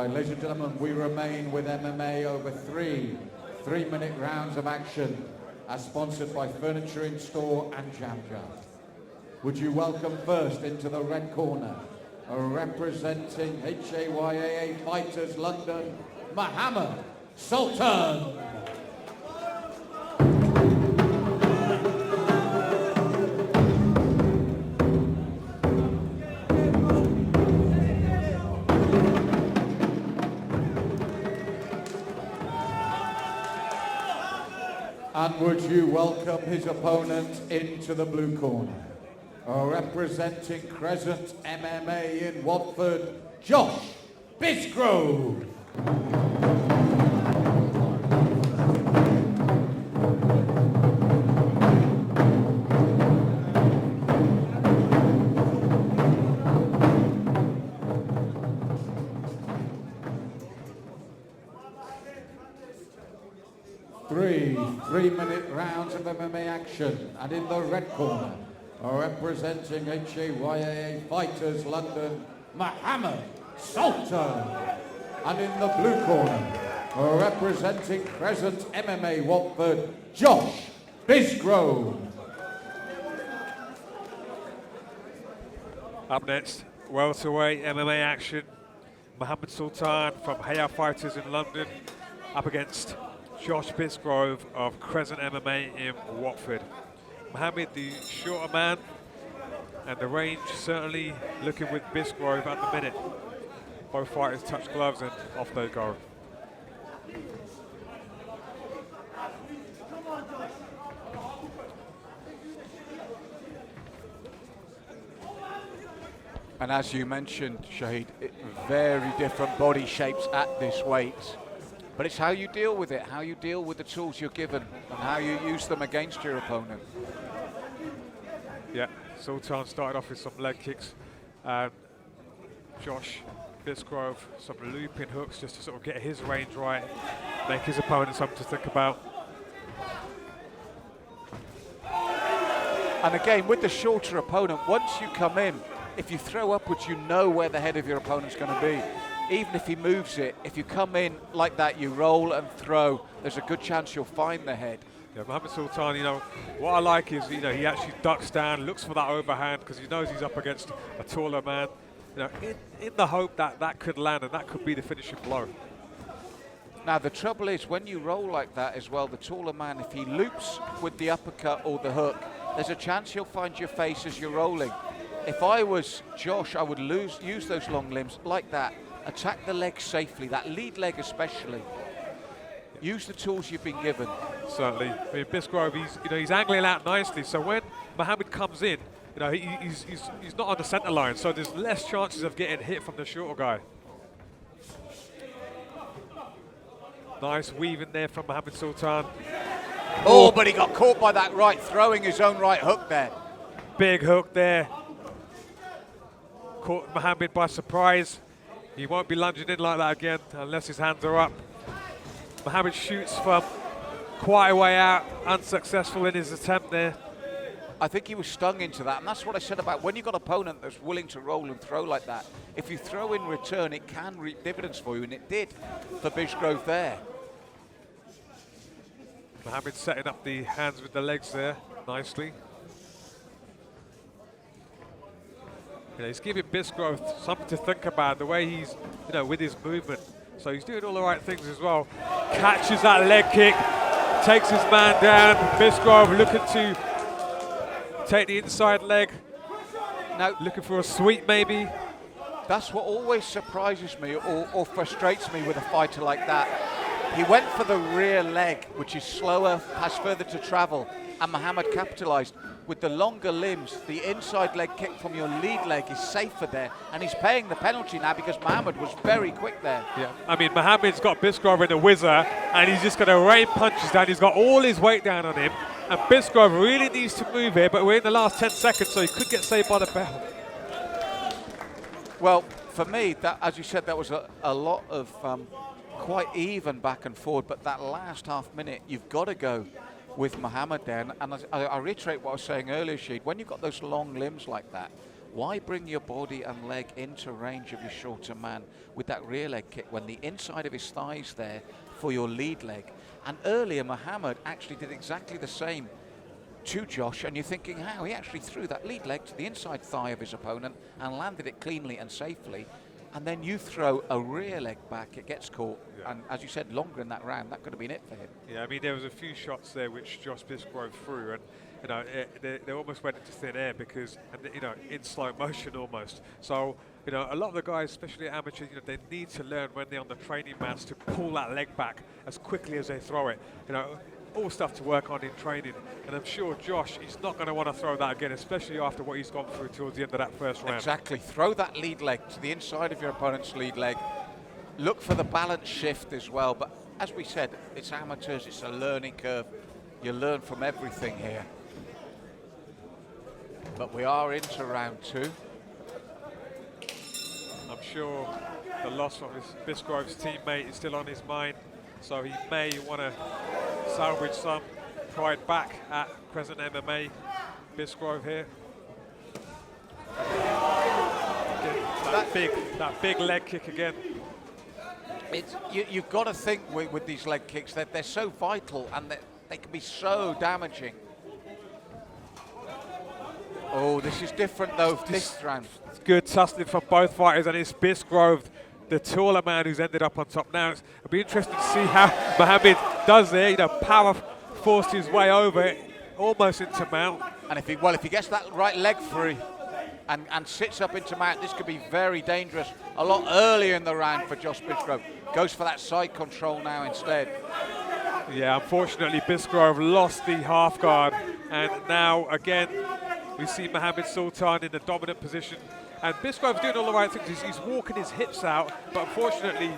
Right, ladies and gentlemen, we remain with MMA over three-minute rounds of action, as sponsored by Furniture in Store and Jam Jar. Would you welcome first into the red corner, representing HAYAA Fighters London, Mohammed Sultan. And would you welcome his opponent into the blue corner, representing Crescent MMA in Watford, Josh Bisgrove. Three-minute rounds of MMA action, and in the red corner, representing HAYAA Fighters London, Mohammed Sultan. And in the blue corner, representing Crescent MMA Watford, Josh Bisgrove. Up next, welterweight MMA action. Mohammed Sultan from HAYAA Fighters in London up against Josh Bisgrove of Crescent MMA in Watford. Mohammed, the shorter man, and the range certainly looking with Bisgrove at the minute. Both fighters touch gloves and off they go. And as you mentioned, Shahid, very different body shapes at this weight. But it's how you deal with it, how you deal with the tools you're given, and how you use them against your opponent. Yeah, Sultan started off with some leg kicks. Josh Bisgrove, some looping hooks just to sort of get his range right, make his opponent something to think about. And again, with the shorter opponent, once you come in, if you throw upwards, you know where the head of your opponent's going to be. Even if he moves it, if you come in like that, you roll and throw, there's a good chance you'll find the head. Yeah, Mohammed Sultan, you know, what I like is, you know, he actually ducks down, looks for that overhand because he knows he's up against a taller man, you know, in the hope that that could land and that could be the finishing blow. Now, the trouble is when you roll like that as well, the taller man, if he loops with the uppercut or the hook, there's a chance you'll find your face as you're rolling. If I was Josh, I would use those long limbs like that. Attack the leg safely, that lead leg especially. Use the tools you've been given. Certainly. I mean, Bisgrove, he's angling out nicely. So when Mohammed comes in, you know, he's not on the center line, so there's less chances of getting hit from the shorter guy. Nice weave in there from Mohammed Sultan. Oh, but he got caught by that right, throwing his own right hook there. Big hook there. Caught Mohammed by surprise. He won't be lunging in like that again unless his hands are up. Mohammed shoots from quite a way out, unsuccessful in his attempt there. I think he was stung into that, and that's what I said about when you've got an opponent that's willing to roll and throw like that. If you throw in return, it can reap dividends for you, and it did for Bisgrove there. Mohammed setting up the hands with the legs there nicely. You know, he's giving Bisgrove something to think about, the way he's, you know, with his movement. So he's doing all the right things as well. Catches that leg kick, takes his man down. Bisgrove looking to take the inside leg. Now looking for a sweep maybe. That's what always surprises me or frustrates me with a fighter like that. He went for the rear leg, which is slower, has further to travel, and Mohammed capitalized. With the longer limbs, the inside leg kick from your lead leg is safer there, and he's paying the penalty now because Mohammed was very quick there. Yeah, I mean, Mohammed's got Bisgrove in a whizzer, and he's just going to rain punches down. He's got all his weight down on him, and Bisgrove really needs to move here, but we're in the last 10 seconds, so he could get saved by the bell. Well, for me, that, as you said, that was a lot of quite even back and forward, but that last half minute, you've got to go with Mohammed there. And I reiterate what I was saying earlier, Sheed, when you've got those long limbs like that, Why bring your body and leg into range of your shorter man with that rear leg kick when the inside of his thigh's there for your lead leg? And earlier, Muhammad actually did exactly the same to Josh, and you're thinking how he actually threw that lead leg to the inside thigh of his opponent and landed it cleanly and safely. And then you throw a rear leg back, it gets caught, and as you said, longer in that round, that could have been it for him. Yeah, I mean, there was a few shots there which Josh Bisgrove threw, and you know, they almost went into thin air because, you know, in slow motion almost. So, you know, a lot of the guys, especially amateurs, you know, they need to learn when they're on the training mats to pull that leg back as quickly as they throw it. You know, all stuff to work on in training, and I'm sure Josh, he's not going to want to throw that again, especially after what he's gone through towards the end of that first round. Exactly. Throw that lead leg to the inside of your opponent's lead leg. Look for the balance shift as well, but as we said, it's amateurs, it's a learning curve. You learn from everything here. But we are into round 2. I'm sure the loss of his Bisgrove's teammate is still on his mind, so he may want to salvage some pride back at Crescent MMA. Bisgrove here. Again, that big leg kick again. You've got to think with these leg kicks that they're so vital and that they can be so damaging. Oh, this is different though, this round. It's good tussling from both fighters, and it's Bisgrove, the taller man, who's ended up on top. Now it'll be interesting to see how Muhammad does there. You know, power forced his way over it, almost into mount. And if he gets that right leg free and sits up into mount, this could be very dangerous. A lot earlier in the round for Josh Bisgrove. Goes for that side control now instead. Yeah, unfortunately Bisgrove lost the half guard, and now again we see Mohammed Sultan in the dominant position. And Bisgrove's doing all the right things. He's walking his hips out, but unfortunately,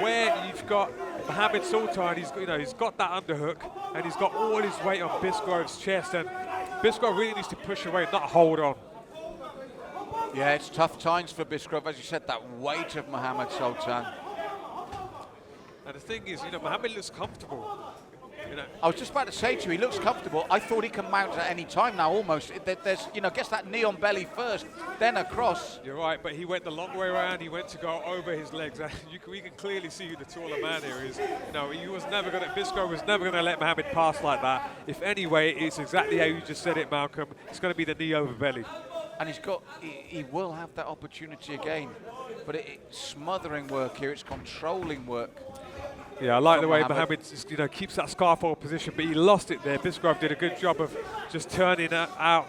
where you've got Mohammed Sultan, he's got that underhook, and he's got all his weight on Bisgrove's chest, and Bisgrove really needs to push away, not hold on. Yeah, it's tough times for Bisgrove, as you said, that weight of Mohammed Sultan. And the thing is, you know, Mohammed looks comfortable. You know, I was just about to say to you, he looks comfortable. I thought he can mount at any time now, almost. There's, you know, gets that knee on belly first, then across. You're right, but he went the long way around. He went to go over his legs. We can clearly see who the taller man here is. You know, Bisgrove was never going to let Mohammed pass like that. If anyway, it's exactly how you just said it, Malcolm. It's going to be the knee over belly. And he will have that opportunity again. But it's smothering work here, it's controlling work. Yeah, I like the way Mohammed keeps that scarf hold position, but he lost it there. Bisgrove did a good job of just turning it out.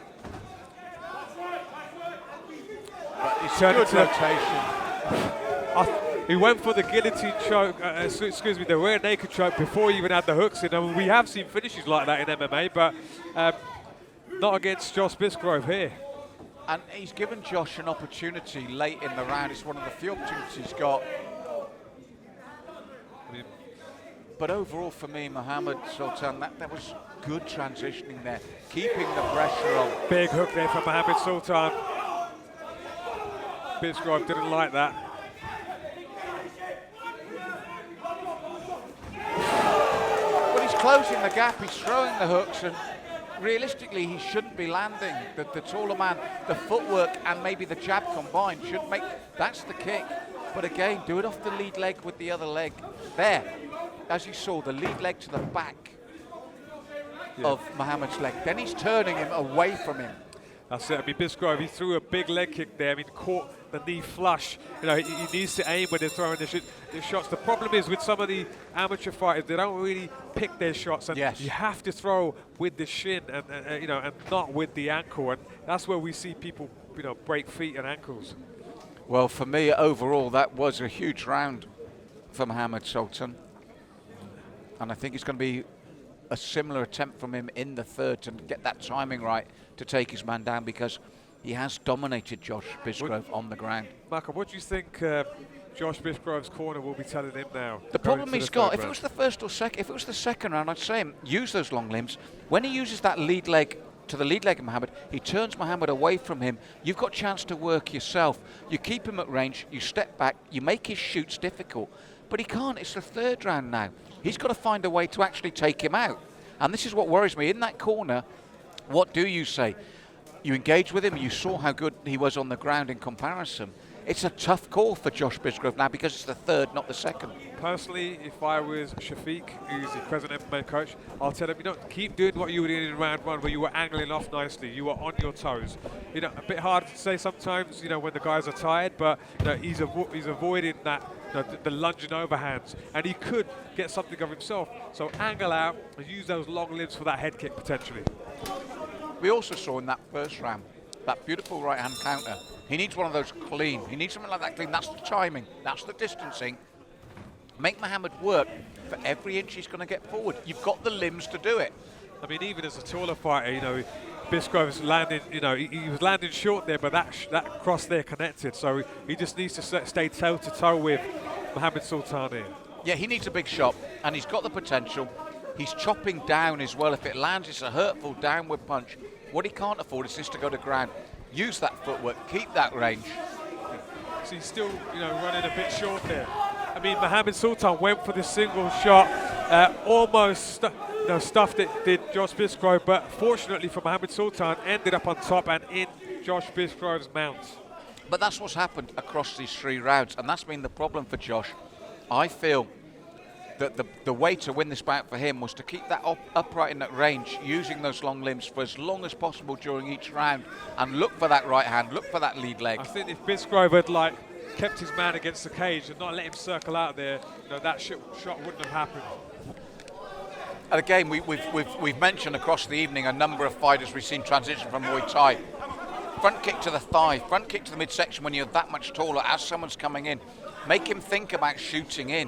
It's good rotation. He went for the guillotine choke, the rear naked choke before he even had the hooks in. I mean, we have seen finishes like that in MMA, but not against Josh Bisgrove here. And he's given Josh an opportunity late in the round. It's one of the few opportunities he's got. But overall for me, Mohammed Sultan, that was good transitioning there, keeping the pressure on. Big hook there for Mohammed Sultan. Bisgrove didn't like that. Well, he's closing the gap, he's throwing the hooks, and realistically he shouldn't be landing. The taller man, the footwork and maybe the jab combined should make, that's the kick. But again, do it off the lead leg with the other leg. There. As you saw, the lead leg to the back of Mohammed's leg. Then he's turning him away from him. That's it. I mean, Bisgrove, he threw a big leg kick there. I mean, caught the knee flush. You know, he needs to aim when they're throwing the shots. The problem is with some of the amateur fighters, they don't really pick their shots, and you have to throw with the shin and not with the ankle. And that's where we see people, break feet and ankles. Well, for me, overall, that was a huge round for Mohammed Sultan. And I think it's going to be a similar attempt from him in the third to get that timing right to take his man down, because he has dominated Josh Bisgrove on the ground. Malcolm, what do you think Josh Bisgrove's corner will be telling him now? The problem he's got, if it was the first or second, if it was the second round, I'd say him use those long limbs. When he uses that lead leg to the lead leg of Mohammed, he turns Mohammed away from him. You've got a chance to work yourself. You keep him at range, you step back, you make his shoots difficult. But he can't, it's the third round now. He's got to find a way to actually take him out. And this is what worries me. In that corner, what do you say? You engage with him, you saw how good he was on the ground in comparison. It's a tough call for Josh Bisgrove now because it's the third, not the second. Personally, if I was Shafiq, who's the present MMA coach, I'll tell him, keep doing what you were doing in round one, where you were angling off nicely, you were on your toes. A bit hard to say sometimes, when the guys are tired, but he's avoiding that, the lunging overhands, and he could get something of himself. So angle out and use those long limbs for that head kick potentially. We also saw in that first round, that beautiful right-hand counter. He needs one of those clean. He needs something like that clean. That's the timing. That's the distancing. Make Muhammad work for every inch he's going to get forward. You've got the limbs to do it. I mean, even as a taller fighter, Bisgrove's landing, he was landing short there, but that cross there connected. So he just needs to stay toe-to-toe with Muhammad Sultan here. Yeah, he needs a big shot, and he's got the potential. He's chopping down as well. If it lands, it's a hurtful downward punch. What he can't afford is just to go to ground. Use that footwork, keep that range. So he's still, running a bit short there. I mean, Muhammad Sultan went for the single shot, almost stuffed it, did Josh Bisgrove, but fortunately for Muhammad Sultan, ended up on top and in Josh Bisgrove's mount. But that's what's happened across these 3 rounds, and that's been the problem for Josh. I feel that the way to win this bout for him was to keep that upright in that range, using those long limbs for as long as possible during each round, and look for that right hand, look for that lead leg. I think if Bisgrove had kept his man against the cage and not let him circle out there, that shot wouldn't have happened. And again, we've mentioned across the evening a number of fighters we've seen transition from Muay Thai. Front kick to the thigh, front kick to the midsection when you're that much taller as someone's coming in. Make him think about shooting in.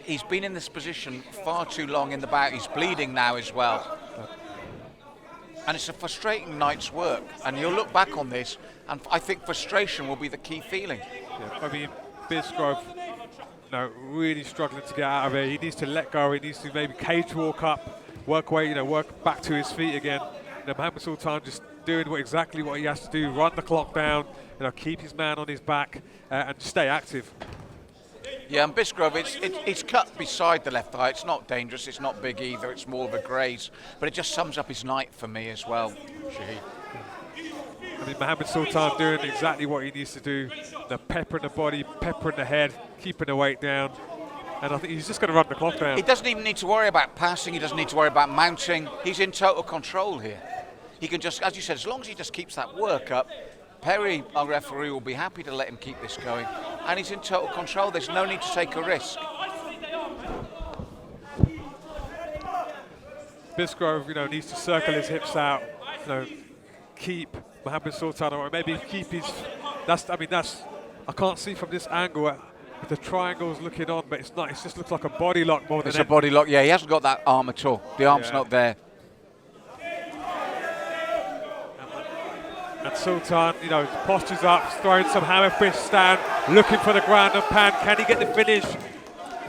He's been in this position far too long in the bout. He's bleeding now as well. And it's a frustrating night's work. And you'll look back on this, and I think frustration will be the key feeling. Yeah, I mean, Bisgrove, really struggling to get out of it. He needs to let go. He needs to maybe cage walk up, work back to his feet again. Muhammad Sultan just doing exactly what he has to do, run the clock down, keep his man on his back and stay active. Yeah, and Bisgrove, it's cut beside the left eye. It's not dangerous, it's not big either, it's more of a graze. But it just sums up his night for me as well, Shahid. I mean, Muhammad Sultan doing exactly what he needs to do. The pepper in the body, pepper in the head, keeping the weight down. And I think he's just going to run the clock down. He doesn't even need to worry about passing, he doesn't need to worry about mounting. He's in total control here. He can just, as you said, as long as he just keeps that work up, Perry, our referee, will be happy to let him keep this going. And he's in total control. There's no need to take a risk. Bisgrove, needs to circle his hips out, keep Muhammad Sultan, or maybe keep his. I can't see from this angle. The triangle's looking on, but it's not. It just looks like a body lock more than. It's a body lock. Yeah, he hasn't got that arm at all. The arm's not there. And Sultan, postures up, throwing some hammer fist stand, looking for the ground and pound. Can he get the finish?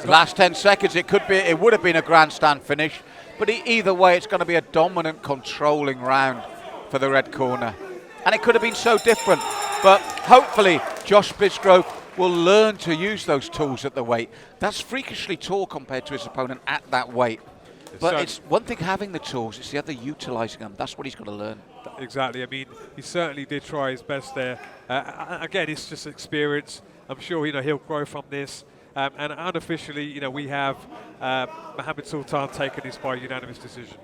Last 10 seconds, it would have been a grandstand finish. But either way, it's going to be a dominant, controlling round for the red corner. And it could have been so different. But hopefully, Josh Bisgrove will learn to use those tools at the weight. That's freakishly tall compared to his opponent at that weight. But it's one thing having the tools, it's the other utilising them. That's what he's got to learn. Exactly. I mean, he certainly did try his best there. Again, it's just experience. I'm sure he'll grow from this. And unofficially, we have Muhammad Sultan taking this by unanimous decision.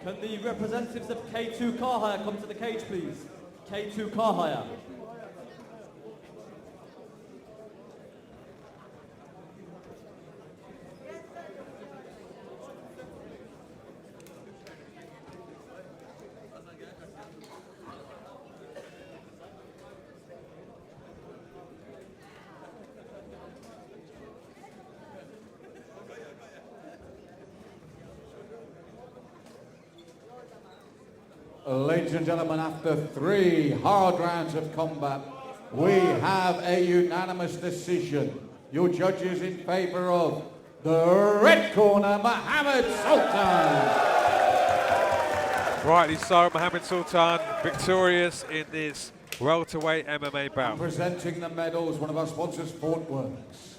Can the representatives of K2 Car Hire come to the cage, please? K2 Car Hire. Ladies and gentlemen, after 3 hard rounds of combat, we have a unanimous decision. Your judges in favour of the red corner, Mohammed Sultan. Rightly so, Mohammed Sultan victorious in this welterweight MMA bout. Presenting the medals, one of our sponsors, Fort Works.